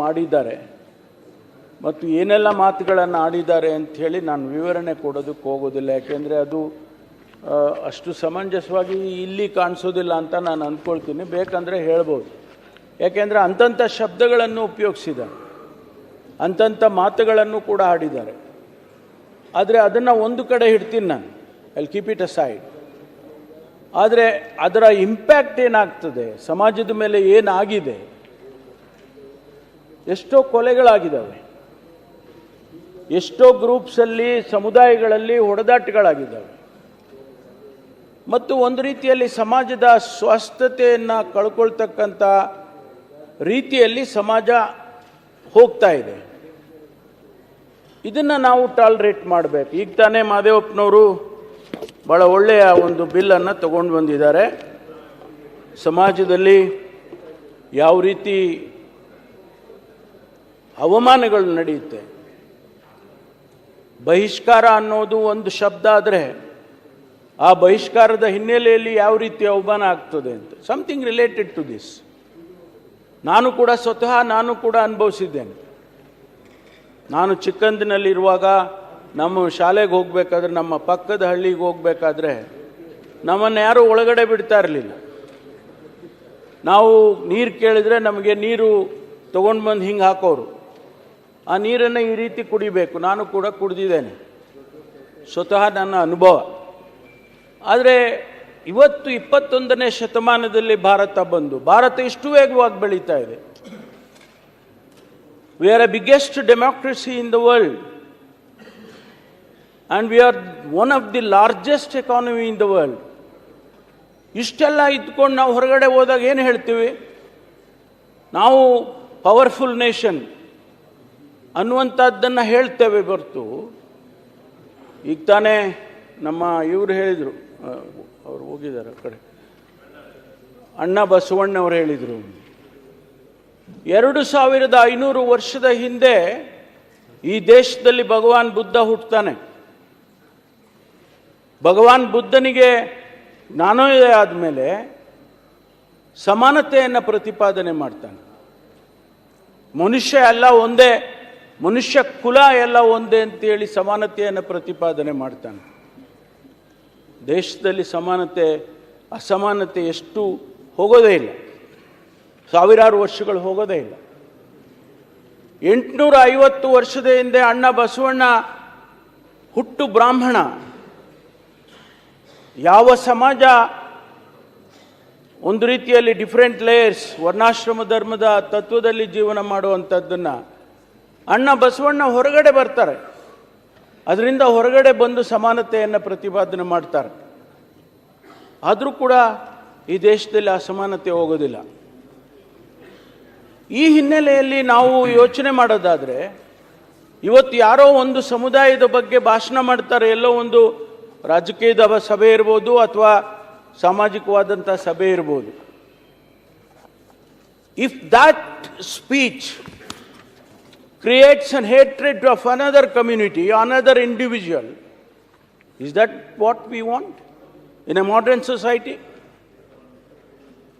ಮಾಡಿದ್ದಾರೆ ಮತ್ತು ಏನೆಲ್ಲ ಮಾತುಗಳನ್ನು ಆಡಿದ್ದಾರೆ ಅಂಥೇಳಿ ನಾನು ವಿವರಣೆ ಕೊಡೋದಕ್ಕೆ ಹೋಗೋದಿಲ್ಲ. ಯಾಕೆಂದರೆ ಅದು ಅಷ್ಟು ಸಮಂಜಸವಾಗಿ ಇಲ್ಲಿ ಕಾಣಿಸೋದಿಲ್ಲ ಅಂತ ನಾನು ಅಂದ್ಕೊಳ್ತೀನಿ. ಬೇಕಂದರೆ ಹೇಳ್ಬೋದು. ಯಾಕೆಂದರೆ ಅಂಥಂಥ ಶಬ್ದಗಳನ್ನು ಉಪಯೋಗಿಸಿದ್ದಾರೆ, ಅಂಥಂಥ ಮಾತುಗಳನ್ನು ಕೂಡ ಆಡಿದ್ದಾರೆ. ಆದರೆ ಅದನ್ನು ಒಂದು ಕಡೆ ಇಡ್ತೀನಿ ನಾನು, I will keep it aside. ಆದರೆ ಅದರ ಇಂಪ್ಯಾಕ್ಟ್ ಏನಾಗ್ತದೆ, ಸಮಾಜದ ಮೇಲೆ ಏನಾಗಿದೆ, ಎಷ್ಟೋ ಕೊಲೆಗಳಾಗಿದ್ದಾವೆ, ಎಷ್ಟೋ ಗ್ರೂಪ್ಸಲ್ಲಿ ಸಮುದಾಯಗಳಲ್ಲಿ ಹೊಡೆದಾಟಗಳಾಗಿದ್ದಾವೆ ಮತ್ತು ಒಂದು ರೀತಿಯಲ್ಲಿ ಸಮಾಜದ ಸ್ವಸ್ಥತೆಯನ್ನು ಕಳ್ಕೊಳ್ತಕ್ಕಂಥ ರೀತಿಯಲ್ಲಿ ಸಮಾಜ ಹೋಗ್ತಾ ಇದೆ. ಇದನ್ನು ನಾವು ಟಾಲರೇಟ್ ಮಾಡಬೇಕು. ಈಗ ತಾನೇ ಮಾದೇವಪ್ಪನವರು ಭಾಳ ಒಳ್ಳೆಯ ಒಂದು ಬಿಲ್ಲನ್ನು ತಗೊಂಡು ಬಂದಿದ್ದಾರೆ. ಸಮಾಜದಲ್ಲಿ ಯಾವ ರೀತಿ ಅವಮಾನಗಳು ನಡೆಯುತ್ತೆ, ಬಹಿಷ್ಕಾರ ಅನ್ನೋದು ಒಂದು ಶಬ್ದ ಆದರೆ ಆ ಬಹಿಷ್ಕಾರದ ಹಿನ್ನೆಲೆಯಲ್ಲಿ ಯಾವ ರೀತಿ ಅವಮಾನ ಆಗ್ತದೆ ಅಂತ, ಸಮಥಿಂಗ್ ರಿಲೇಟೆಡ್ ಟು ದಿಸ್. ನಾನು ಕೂಡ ಅನುಭವಿಸಿದ್ದೇನೆ. ನಾನು ಚಿಕ್ಕಂದಿನಲ್ಲಿರುವಾಗ ನಮ್ಮ ಶಾಲೆಗೆ ಹೋಗಬೇಕಾದ್ರೆ, ನಮ್ಮ ಪಕ್ಕದ ಹಳ್ಳಿಗೆ ಹೋಗಬೇಕಾದ್ರೆ ನಮ್ಮನ್ನು ಯಾರೂ ಒಳಗಡೆ ಬಿಡ್ತಾ ಇರಲಿಲ್ಲ. ನಾವು ನೀರು ಕೇಳಿದರೆ ನಮಗೆ ನೀರು ತೊಗೊಂಡು ಬಂದು ಹಿಂಗೆ ಹಾಕೋರು. ಆ ನೀರನ್ನು ಈ ರೀತಿ ಕುಡಿಬೇಕು. ನಾನು ಕೂಡ ಕುಡಿದಿದ್ದೇನೆ, ಸ್ವತಃ ನನ್ನ ಅನುಭವ. ಆದರೆ ಇವತ್ತು 21ನೇ ಶತಮಾನದಲ್ಲಿ ಭಾರತ ಇಷ್ಟು ವೇಗವಾಗಿ ಬೆಳೀತಾ ಇದೆ. We are A biggest democracy in the world and we are one of the largest economy in the world. ಇಷ್ಟೆಲ್ಲ ಇದ್ಕೊಂಡು ನಾವು ಹೊರಗಡೆ ಹೋದಾಗ ಏನು ಹೇಳ್ತೀವಿ, ನಾವು ಪವರ್ಫುಲ್ ನೇಷನ್ ಅನ್ನುವಂಥದ್ದನ್ನು ಹೇಳ್ತೇವೆ ಹೊರತು, ಈಗ ತಾನೇ ನಮ್ಮ ಇವರು ಹೇಳಿದರು, ಅವರು ಹೋಗಿದ್ದಾರೆ ಆ ಕಡೆ, ಅಣ್ಣ ಬಸವಣ್ಣವರು ಹೇಳಿದರು, 2500 ವರ್ಷದ ಹಿಂದೆ ಈ ದೇಶದಲ್ಲಿ ಭಗವಾನ್ ಬುದ್ಧ ಹುಟ್ಟುತ್ತಾನೆ. ಭಗವಾನ್ ಬುದ್ಧನಿಗೆ ಜ್ಞಾನೋದಯ ಆದಮೇಲೆ ಸಮಾನತೆಯನ್ನು ಪ್ರತಿಪಾದನೆ ಮಾಡ್ತಾನೆ. ಮನುಷ್ಯ ಎಲ್ಲ ಒಂದೇ, ಮನುಷ್ಯ ಕುಲ ಎಲ್ಲ ಒಂದೇ ಅಂತೇಳಿ ಸಮಾನತೆಯನ್ನು ಪ್ರತಿಪಾದನೆ ಮಾಡ್ತಾನೆ. ದೇಶದಲ್ಲಿ ಸಮಾನತೆ ಅಸಮಾನತೆ ಎಷ್ಟು ಹೋಗೋದೇ ಇಲ್ಲ, ಸಾವಿರಾರು ವರ್ಷಗಳು ಹೋಗೋದೇ ಇಲ್ಲ. 850 ವರ್ಷದ ಹಿಂದೆ ಅಣ್ಣ ಬಸವಣ್ಣ ಹುಟ್ಟು ಬ್ರಾಹ್ಮಣ. ಯಾವ ಸಮಾಜ ಒಂದು ರೀತಿಯಲ್ಲಿ ಡಿಫರೆಂಟ್ ಲೇಯರ್ಸ್, ವರ್ಣಾಶ್ರಮ ಧರ್ಮದ ತತ್ವದಲ್ಲಿ ಜೀವನ ಮಾಡುವಂಥದ್ದನ್ನು ಅಣ್ಣ ಬಸವಣ್ಣ ಹೊರಗಡೆ ಬರ್ತಾರೆ, ಅದರಿಂದ ಹೊರಗಡೆ ಬಂದು ಸಮಾನತೆಯನ್ನು ಪ್ರತಿಪಾದನೆ ಮಾಡ್ತಾರೆ. ಆದರೂ ಕೂಡ ಈ ದೇಶದಲ್ಲಿ ಅಸಮಾನತೆ ಹೋಗೋದಿಲ್ಲ. ಈ ಹಿನ್ನೆಲೆಯಲ್ಲಿ ನಾವು ಯೋಚನೆ ಮಾಡೋದಾದರೆ, ಇವತ್ತು ಯಾರೋ ಒಂದು ಸಮುದಾಯದ ಬಗ್ಗೆ ಭಾಷಣ ಮಾಡ್ತಾರೆ, ಎಲ್ಲೋ ಒಂದು ರಾಜಕೀಯದ ಸಭೆ ಇರ್ಬೋದು ಅಥವಾ ಸಾಮಾಜಿಕವಾದಂಥ ಸಭೆ ಇರ್ಬೋದು. If that speech creates an hatred of another community, another individual, is that what we want in a modern society?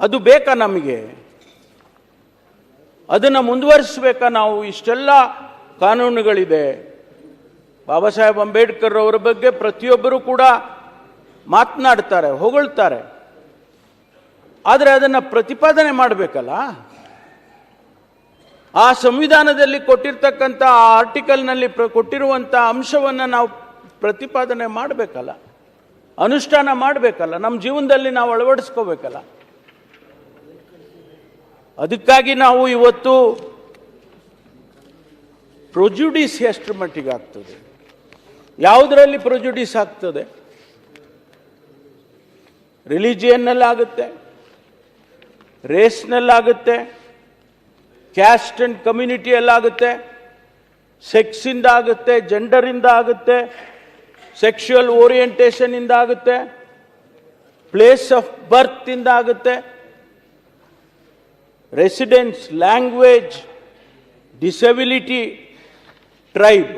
ಅದು ಬೇಕಾ ನಮಗೆ? ಅದನ್ನು ಮುಂದುವರಿಸಬೇಕಾ ನಾವು? ಇಷ್ಟೆಲ್ಲ ಕಾನೂನುಗಳಿದೆ. ಬಾಬಾ ಸಾಹೇಬ್ ಅಂಬೇಡ್ಕರ್ ಅವರ ಬಗ್ಗೆ ಪ್ರತಿಯೊಬ್ಬರು ಕೂಡ ಮಾತನಾಡ್ತಾರೆ, ಹೊಗಳ್ತಾರೆ. ಆದರೆ ಅದನ್ನು ಪ್ರತಿಪಾದನೆ ಮಾಡಬೇಕಲ್ಲ. ಆ ಸಂವಿಧಾನದಲ್ಲಿ ಕೊಟ್ಟಿರ್ತಕ್ಕಂಥ ಆರ್ಟಿಕಲ್ನಲ್ಲಿ ಕೊಟ್ಟಿರುವಂಥ ಅಂಶವನ್ನು ನಾವು ಪ್ರತಿಪಾದನೆ ಮಾಡಬೇಕಲ್ಲ, ಅನುಷ್ಠಾನ ಮಾಡಬೇಕಲ್ಲ, ನಮ್ಮ ಜೀವನದಲ್ಲಿ ನಾವು ಅಳವಡಿಸ್ಕೋಬೇಕಲ್ಲ. ಅದಕ್ಕಾಗಿ ನಾವು ಇವತ್ತು ಪ್ರೊಜುಡಿಸ್ ಎಷ್ಟರ ಮಟ್ಟಿಗೆ ಆಗ್ತದೆ, ಯಾವುದರಲ್ಲಿ ಪ್ರೊಜುಡಿಸ್ ಆಗ್ತದೆ? ರಿಲಿಜಿಯನ್ನಲ್ಲಾಗುತ್ತೆ, ರೇಸ್ನಲ್ಲಾಗುತ್ತೆ, ಕ್ಯಾಸ್ಟ್ ಆ್ಯಂಡ್ ಕಮ್ಯುನಿಟಿಯಲ್ಲಾಗುತ್ತೆ, ಸೆಕ್ಸಿಂದ ಆಗುತ್ತೆ, ಜೆಂಡರಿಂದ ಆಗುತ್ತೆ, ಸೆಕ್ಷುವಲ್ ಓರಿಯೆಂಟೇಷನಿಂದ ಆಗುತ್ತೆ, ಪ್ಲೇಸ್ ಆಫ್ ಬರ್ತಿಂದ ಆಗುತ್ತೆ, ರೆಸಿಡೆನ್ಸ್, ಲ್ಯಾಂಗ್ವೇಜ್, ಡಿಸಬಿಲಿಟಿ, ಟ್ರೈಬ್,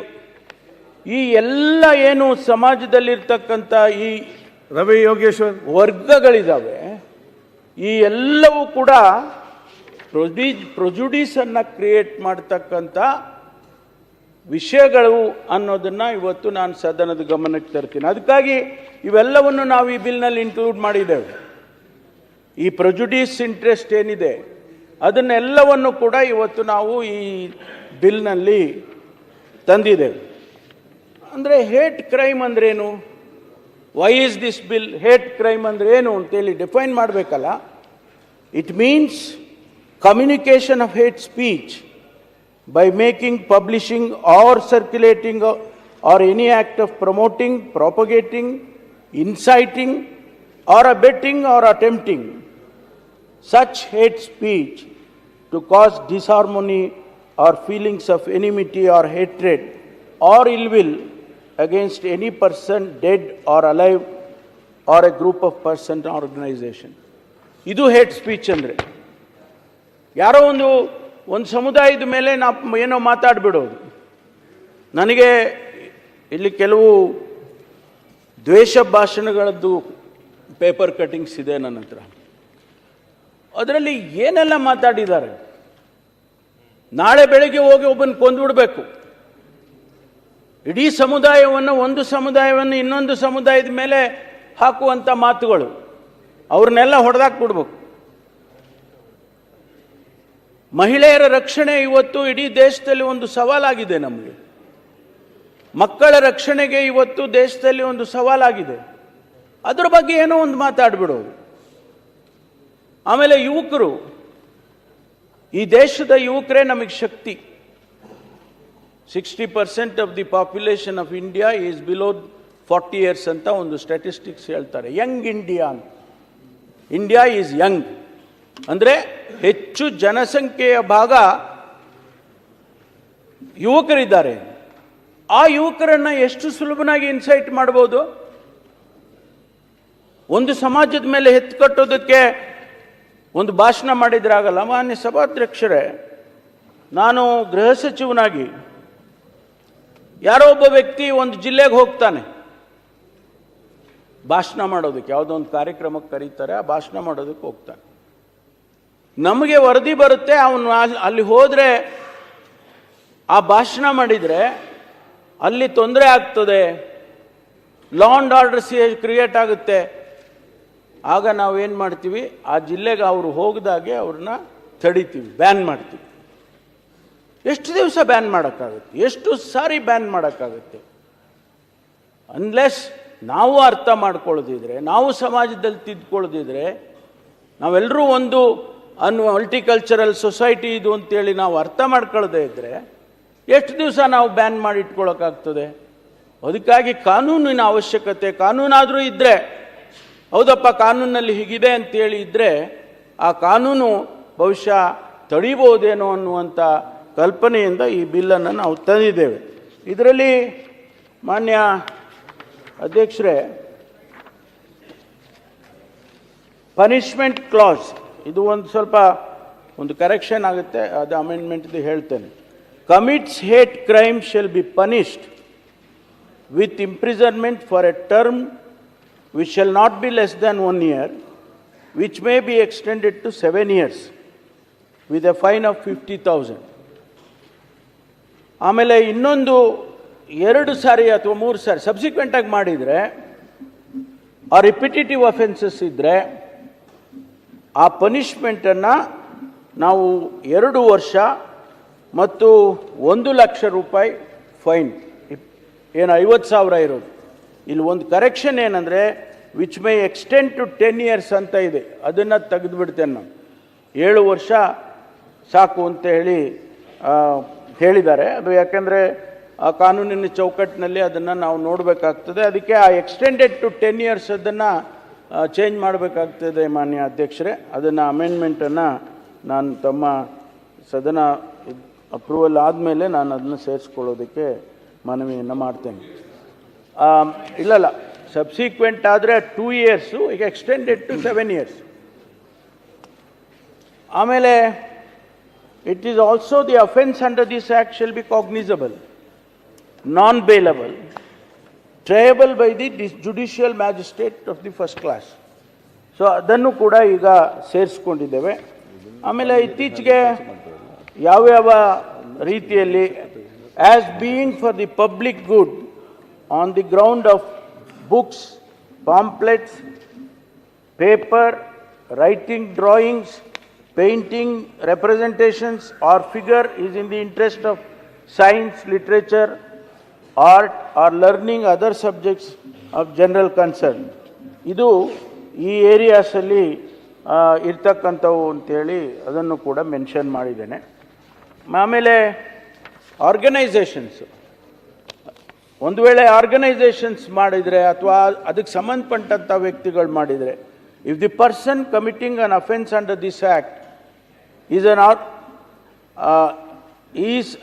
ಈ ಎಲ್ಲ ಏನು ಸಮಾಜದಲ್ಲಿರ್ತಕ್ಕಂಥ ಈ ರವಿ ಯೋಗೇಶ್ವರ್ ವರ್ಗಗಳಿದ್ದಾವೆ, ಈ ಎಲ್ಲವೂ ಕೂಡ ಪ್ರೊಜುಡೀಸನ್ನು ಕ್ರಿಯೇಟ್ ಮಾಡ್ತಕ್ಕಂಥ ವಿಷಯಗಳು ಅನ್ನೋದನ್ನು ಇವತ್ತು ನಾನು ಸದನದ ಗಮನಕ್ಕೆ ತರ್ತೀನಿ. ಅದಕ್ಕಾಗಿ ಇವೆಲ್ಲವನ್ನು ನಾವು ಈ ಬಿಲ್ನಲ್ಲಿ ಇನ್ಕ್ಲೂಡ್ ಮಾಡಿದ್ದೇವೆ. ಈ ಪ್ರೊಜುಡೀಸ್ ಇಂಟ್ರೆಸ್ಟ್ ಏನಿದೆ ಅದನ್ನೆಲ್ಲವನ್ನು ಕೂಡ ಇವತ್ತು ನಾವು ಈ ಬಿಲ್ನಲ್ಲಿ ತಂದಿದ್ದೇವೆ. ಅಂದರೆ ಹೇಟ್ ಕ್ರೈಮ್ ಅಂದ್ರೇನು, why is this bill, hate crime ಅಂದ್ರೆ ಏನು ಅಂತೇಳಿ ಡಿಫೈನ್ ಮಾಡಬೇಕಲ್ಲ. It means communication of hate speech by making, publishing or circulating or any act of promoting, propagating, inciting or abetting or attempting such hate speech to cause disharmony or feelings of enmity or hatred or ill will against any person dead or alive or a group of persons or organization. ಇದು hate speech ಅಂದರೆ ಯಾರೋ ಒಂದು ಸಮುದಾಯದ ಮೇಲೆ ನಾವು ಏನೋ ಮಾತಾಡ್ಬಿಡೋದು. ನನಗೆ ಇಲ್ಲಿ ಕೆಲವು ದ್ವೇಷ ಭಾಷಣಗಳದ್ದು ಪೇಪರ್ ಕಟ್ಟಿಂಗ್ಸ್ ಇದೆ ನನ್ನ ಹತ್ರ. ಅದರಲ್ಲಿ ಏನೆಲ್ಲ ಮಾತಾಡಿದ್ದಾರೆ. ನಾಳೆ ಬೆಳಗ್ಗೆ ಹೋಗಿ ಒಬ್ಬನ ಕೊಂದುಬಿಡಬೇಕು, ಇಡೀ ಸಮುದಾಯವನ್ನು, ಒಂದು ಸಮುದಾಯವನ್ನು ಇನ್ನೊಂದು ಸಮುದಾಯದ ಮೇಲೆ ಹಾಕುವಂಥ ಮಾತುಗಳು, ಅವ್ರನ್ನೆಲ್ಲ ಹೊಡೆದಾಕ್ಬಿಡ್ಬೇಕು. ಮಹಿಳೆಯರ ರಕ್ಷಣೆ ಇವತ್ತು ಇಡೀ ದೇಶದಲ್ಲಿ ಒಂದು ಸವಾಲಾಗಿದೆ. ನಮಗೆ ಮಕ್ಕಳ ರಕ್ಷಣೆಗೆ ಇವತ್ತು ದೇಶದಲ್ಲಿ ಒಂದು ಸವಾಲಾಗಿದೆ. ಅದರ ಬಗ್ಗೆ ಏನೋ ಒಂದು ಮಾತಾಡ್ಬಿಡೋದು. ಆಮೇಲೆ ಯುವಕರು, ಈ ದೇಶದ ಯುವಕರೇ ನಮಗೆ ಶಕ್ತಿ. 60% of the population of India is below 40 years ಅಂತ ಒಂದು ಸ್ಟ್ಯಾಟಿಸ್ಟಿಕ್ಸ್ ಹೇಳ್ತಾರೆ. ಯಂಗ್ ಇಂಡಿಯಾ ಅಂತ. ಇಂಡಿಯಾ ಈಸ್ ಯಂಗ್ ಅಂದರೆ ಹೆಚ್ಚು ಜನಸಂಖ್ಯೆಯ ಭಾಗ ಯುವಕರಿದ್ದಾರೆ. ಆ ಯುವಕರನ್ನು ಎಷ್ಟು ಸುಲಭನಾಗಿ ಇನ್ಸೈಟ್ ಮಾಡ್ಬೋದು. ಒಂದು ಸಮಾಜದ ಮೇಲೆ ಕಟ್ಟೋದಕ್ಕೆ ಒಂದು ಭಾಷಣ ಮಾಡಿದ್ರಾಗಲ್ಲ. ಮಾನ್ಯ ಸಭಾಧ್ಯಕ್ಷರೇ, ನಾನು ಗೃಹ ಸಚಿವನಾಗಿ ಯಾರೋ ಒಬ್ಬ ವ್ಯಕ್ತಿ ಒಂದು ಜಿಲ್ಲೆಗೆ ಹೋಗ್ತಾನೆ ಭಾಷಣ ಮಾಡೋದಕ್ಕೆ, ಯಾವುದೋ ಒಂದು ಕಾರ್ಯಕ್ರಮಕ್ಕೆ ಕರೀತಾರೆ, ಆ ಭಾಷಣ ಮಾಡೋದಕ್ಕೆ ಹೋಗ್ತಾನೆ. ನಮಗೆ ವರದಿ ಬರುತ್ತೆ, ಅವನು ಅಲ್ಲಿ ಹೋದರೆ ಆ ಭಾಷಣ ಮಾಡಿದರೆ ಅಲ್ಲಿ ತೊಂದರೆ ಆಗ್ತದೆ, ಲಾ ಆ್ಯಂಡ್ ಆರ್ಡರ್ ಕ್ರಿಯೇಟ್ ಆಗುತ್ತೆ. ಆಗ ನಾವೇನು ಮಾಡ್ತೀವಿ, ಆ ಜಿಲ್ಲೆಗೆ ಅವರು ಹೋಗದಾಗೆ ಅವ್ರನ್ನ ತಡಿತೀವಿ, ಬ್ಯಾನ್ ಮಾಡ್ತೀವಿ. ಎಷ್ಟು ದಿವಸ ಬ್ಯಾನ್ ಮಾಡೋಕ್ಕಾಗುತ್ತೆ, ಎಷ್ಟು ಸಾರಿ ಬ್ಯಾನ್ ಮಾಡೋಕ್ಕಾಗುತ್ತೆ? ಅನ್ಲೆಸ್ ನಾವು ಅರ್ಥ ಮಾಡ್ಕೊಳ್ಳೋದಿದ್ರೆ, ನಾವು ಸಮಾಜದಲ್ಲಿ ತಿದ್ಕೊಳ್ಳೋದಿದ್ರೆ, ನಾವೆಲ್ಲರೂ ಒಂದು ಮಲ್ಟಿಕಲ್ಚರಲ್ ಸೊಸೈಟಿ ಇದು ಅಂತೇಳಿ ನಾವು ಅರ್ಥ ಮಾಡ್ಕೊಳ್ಳೋದೇ ಇದ್ದರೆ ಎಷ್ಟು ದಿವಸ ನಾವು ಬ್ಯಾನ್ ಮಾಡಿ ಇಟ್ಕೊಳ್ಳೋಕ್ಕಾಗ್ತದೆ? ಅದಕ್ಕಾಗಿ ಕಾನೂನಿನ ಅವಶ್ಯಕತೆ, ಕಾನೂನಾದರೂ ಇದ್ದರೆ, ಹೌದಪ್ಪ ಕಾನೂನಲ್ಲಿ ಹೀಗಿದೆ ಅಂತೇಳಿ ಇದ್ದರೆ ಆ ಕಾನೂನು ಬಹುಶಃ ತಡಿಬಹುದೇನೋ ಅನ್ನುವಂಥ ಕಲ್ಪನೆಯಿಂದ ಈ ಬಿಲ್ಲನ್ನು ನಾವು ತಂದಿದ್ದೇವೆ. ಇದರಲ್ಲಿ ಮಾನ್ಯ ಅಧ್ಯಕ್ಷರೇ, ಪನಿಷ್ಮೆಂಟ್ ಕ್ಲಾಸ್ ಇದು ಒಂದು ಸ್ವಲ್ಪ ಒಂದು ಕರೆಕ್ಷನ್ ಆಗುತ್ತೆ, ಅದು ಅಮೆಂಡ್ಮೆಂಟ್ ಹೇಳ್ತೇನೆ. Commits hate crime shall be punished with imprisonment for a term which shall not be less than 1 year, which may be extended to 7 years with a fine of 50,000. ಆಮೇಲೆ ಇನ್ನೊಂದು 2 ಸಾರಿ ಅಥವಾ 3 ಸಾರಿ ಸಬ್ಸಿಕ್ವೆಂಟಾಗಿ ಮಾಡಿದರೆ, ಆ ರಿಪಿಟೇಟಿವ್ ಅಫೆನ್ಸಸ್ ಇದ್ದರೆ ಆ ಪನಿಷ್ಮೆಂಟನ್ನು ನಾವು 2 ವರ್ಷ ಮತ್ತು 1 ಲಕ್ಷ ರೂಪಾಯಿ ಫೈನ್, ಏನು 50,000 ಇರೋದು. ಇಲ್ಲಿ ಒಂದು ಕರೆಕ್ಷನ್ ಏನಂದರೆ which may extend to 10 years ಅಂತ ಇದೆ, ಅದನ್ನು ತೆಗೆದುಬಿಡ್ತೇನೆ ನಾನು. 7 ವರ್ಷ ಸಾಕು ಅಂತ ಹೇಳಿದ್ದಾರೆ. ಅದು ಯಾಕೆಂದರೆ ಆ ಕಾನೂನಿನ ಚೌಕಟ್ಟಿನಲ್ಲಿ ಅದನ್ನು ನಾವು ನೋಡಬೇಕಾಗ್ತದೆ. ಅದಕ್ಕೆ ಆ ಎಕ್ಸ್ಟೆಂಡೆಡ್ ಟು 10 years ಅದನ್ನು ಚೇಂಜ್ ಮಾಡಬೇಕಾಗ್ತದೆ ಮಾನ್ಯ ಅಧ್ಯಕ್ಷರೇ. ಅದನ್ನು ಅಮೆಂಡ್ಮೆಂಟನ್ನು ನಾನು ತಮ್ಮ ಸದನ ಅಪ್ರೂವಲ್ ಆದಮೇಲೆ ನಾನು ಅದನ್ನು ಸೇರಿಸ್ಕೊಳ್ಳೋದಕ್ಕೆ ಮನವಿಯನ್ನು ಮಾಡ್ತೇನೆ. ಇಲ್ಲ ಸಬ್ಸಿಕ್ವೆಂಟ್ ಆದರೆ 2 years, ಈಗ ಎಕ್ಸ್ಟೆಂಡೆಡ್ ಟು 7 years. ಆಮೇಲೆ it is also the offense under this act shall be cognizable, non-bailable, triable by the judicial magistrate of the first class. So ಅದನ್ನು ಕೂಡ ಈಗ ಸೇರಿಸ್ಕೊಂಡಿದ್ದೇವೆ. ಆಮೇಲೆ ಇತ್ತೀಚೆಗೆ ಯಾವ್ಯಾವ ರೀತಿಯಲ್ಲಿ as being for the public good on the ground of books, pamphlets, paper, writing, drawings, painting, representations or figure is in the interest of science, literature, art or learning other subjects of general concern. ಇದು ಈ ಏರಿಯಾಸಲ್ಲಿ ಇರ್ತಕ್ಕಂಥವು ಅಂತೇಳಿ ಅದನ್ನು ಕೂಡ mention ಮಾಡಿದ್ದೇನೆ. ಆಮೇಲೆ organisations, ಒಂದು ವೇಳೆ organisations ಮಾಡಿದರೆ ಅಥವಾ ಅದಕ್ಕೆ ಸಂಬಂಧಪಟ್ಟಂಥ ವ್ಯಕ್ತಿಗಳು ಮಾಡಿದರೆ, if the person committing an offence under this act is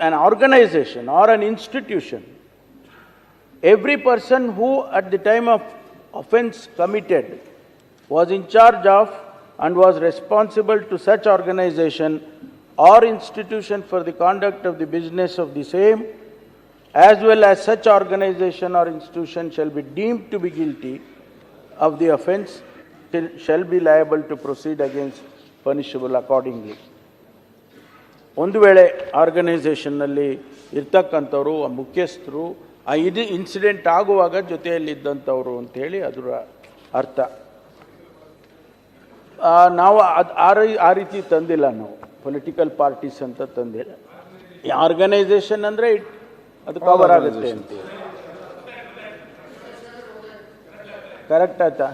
an organization or an institution, every person who at the time of offence committed was in charge of and was responsible to such organization or institution for the conduct of the business of the same, as well as such organization or institution shall be deemed to be guilty of the offence, shall be liable to proceed against punishable accordingly. ಒಂದು ವೇಳೆ ಆರ್ಗನೈಸೇಷನ್ನಲ್ಲಿ ಇರ್ತಕ್ಕಂಥವ್ರು ಮುಖ್ಯಸ್ಥರು ಇದು incident ಆಗುವಾಗ ಜೊತೆಯಲ್ಲಿದ್ದಂಥವ್ರು ಅಂತೇಳಿ ಅದರ ಅರ್ಥ. ನಾವು ಆ ರೀತಿ ತಂದಿಲ್ಲ, ನಾವು ಪೊಲಿಟಿಕಲ್ ಪಾರ್ಟೀಸ್ ಅಂತ ತಂದಿಲ್ಲ. ಆರ್ಗನೈಸೇಷನ್ ಅಂದರೆ ಅದು ಕವರ್ ಆಗುತ್ತೆ ಅಂತ. ಕರೆಕ್ಟ್ ಆಯ್ತಾ?